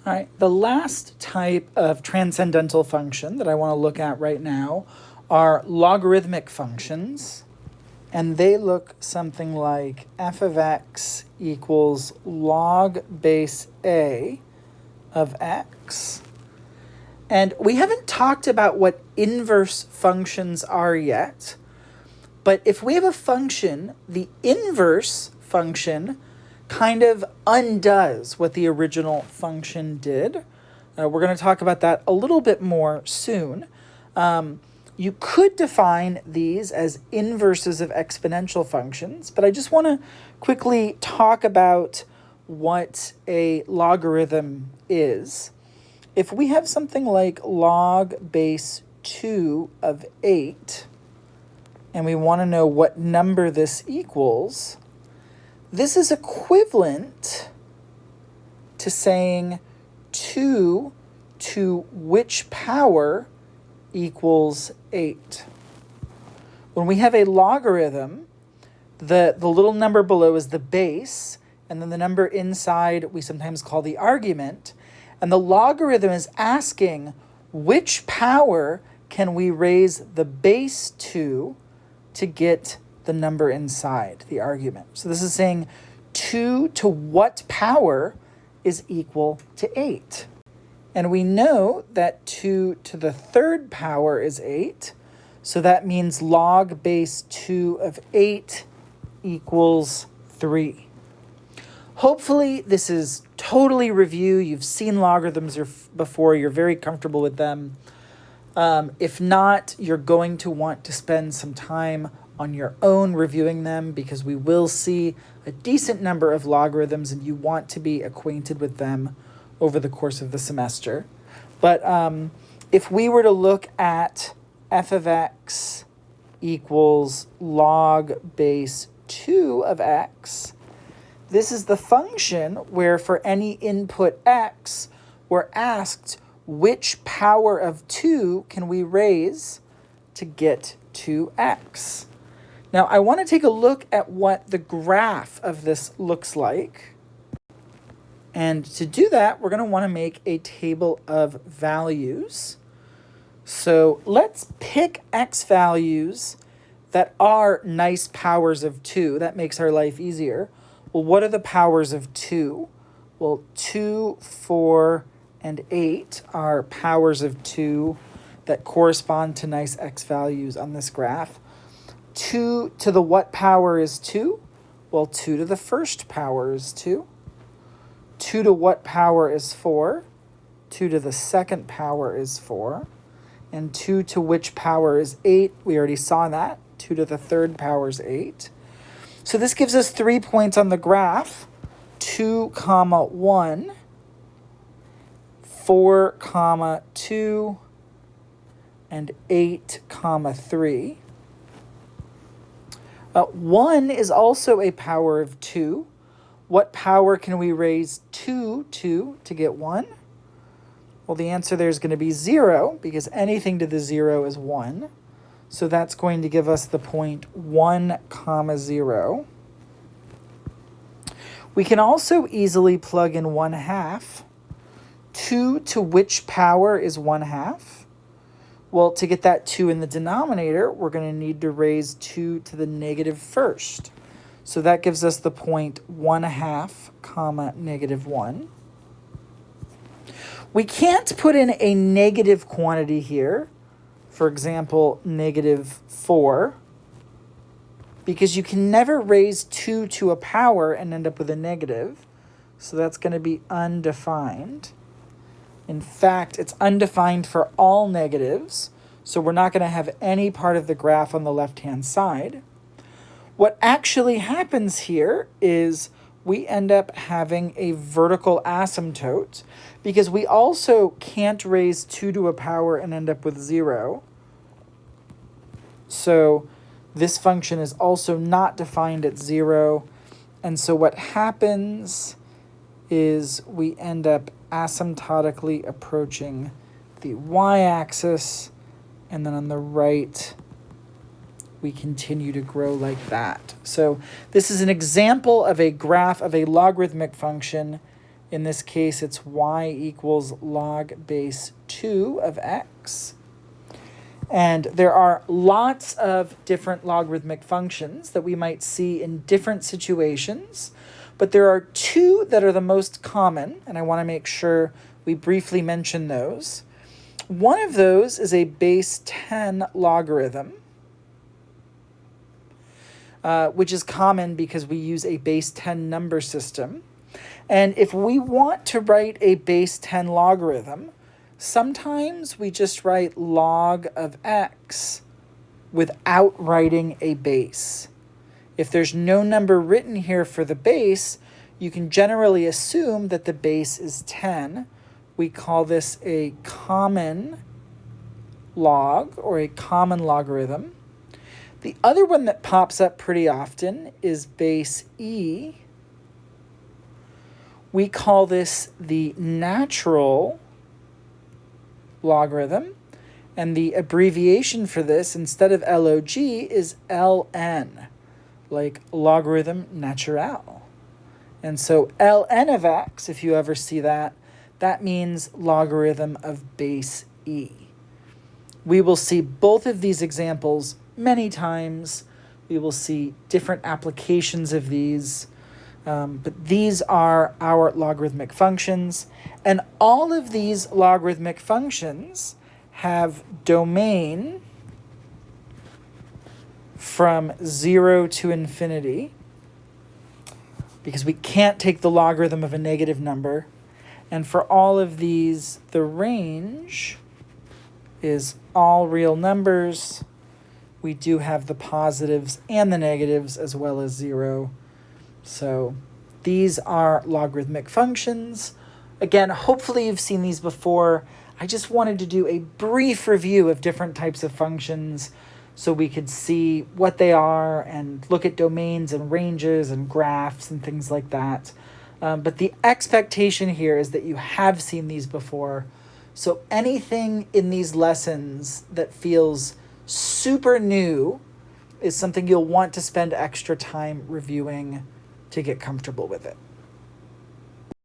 All right, the last type of transcendental function that I want to look at right now are logarithmic functions. And they look something like f of x equals log base a of x. And we haven't talked about what inverse functions are yet. But if we have a function, the inverse function kind of undoes what the original function did. We're going to talk about that a little bit more soon. You could define these as inverses of exponential functions, but I just want to quickly talk about what a logarithm is. If we have something like log base 2 of 8, and we want to know what number this equals, this is equivalent to saying 2 to which power equals 8. When we have a logarithm, the little number below is the base, and then the number inside we sometimes call the argument. And the logarithm is asking which power can we raise the base to get the number inside, the argument. So this is saying 2 to what power is equal to 8. And we know that 2 to the third power is 8. So that means log base 2 of 8 equals 3. Hopefully this is totally review. You've seen logarithms before. You're very comfortable with them. If not, you're going to want to spend some time on your own reviewing them because we will see a decent number of logarithms and you want to be acquainted with them over the course of the semester. But if we were to look at f of x equals log base 2 of x, this is the function where for any input x, we're asked which power of 2 can we raise to get to x. Now, I want to take a look at what the graph of this looks like. And to do that, we're going to want to make a table of values. So let's pick x values that are nice powers of 2. That makes our life easier. Well, what are the powers of 2? Well, 2, 4, and 8 are powers of 2 that correspond to nice x values on this graph. 2 to the what power is 2? Well, 2 to the first power is 2. 2 to what power is 4? 2 to the second power is 4. And 2 to which power is 8? We already saw that. 2 to the third power is 8. So this gives us 3 points on the graph. 2, 1, 4, 2, and 8, 3. 1 is also a power of 2. What power can we raise 2 to get 1? Well, the answer there is going to be 0, because anything to the 0 is 1. So that's going to give us the point 1, 0. We can also easily plug in 1/2. 2 to which power is 1/2? Well, to get that 2 in the denominator, we're going to need to raise 2 to the negative first. So that gives us the point 1/2, -1. We can't put in a negative quantity here, for example, -4, because you can never raise 2 to a power and end up with a negative. So that's going to be undefined. In fact, it's undefined for all negatives, so we're not going to have any part of the graph on the left-hand side. What actually happens here is we end up having a vertical asymptote because we also can't raise 2 to a power and end up with 0. So this function is also not defined at 0. And so what happens is we end up asymptotically approaching the y-axis, and then on the right, we continue to grow like that. So this is an example of a graph of a logarithmic function, In this case, it's y equals log base 2 of x. And there are lots of different logarithmic functions that we might see in different situations, but there are two that are the most common, and I want to make sure we briefly mention those. One of those is a base 10 logarithm, which is common because we use a base 10 number system. And if we want to write a base 10 logarithm, sometimes we just write log of x without writing a base. If there's no number written here for the base, you can generally assume that the base is 10. We call this a common log or a common logarithm. The other one that pops up pretty often is base e. We call this the natural logarithm, and the abbreviation for this, instead of log, is ln, like logarithm naturel. And so ln of x, if you ever see that, that means logarithm of base e. We will see both of these examples many times. We will see different applications of these. But these are our logarithmic functions. And all of these logarithmic functions have domain from 0 to infinity, because we can't take the logarithm of a negative number. And for all of these, the range is all real numbers. We do have the positives and the negatives as well as 0. So these are logarithmic functions. Again, hopefully you've seen these before. I just wanted to do a brief review of different types of functions so we could see what they are and look at domains and ranges and graphs and things like that. But the expectation here is that you have seen these before. So anything in these lessons that feels super new is something you'll want to spend extra time reviewing to get comfortable with it.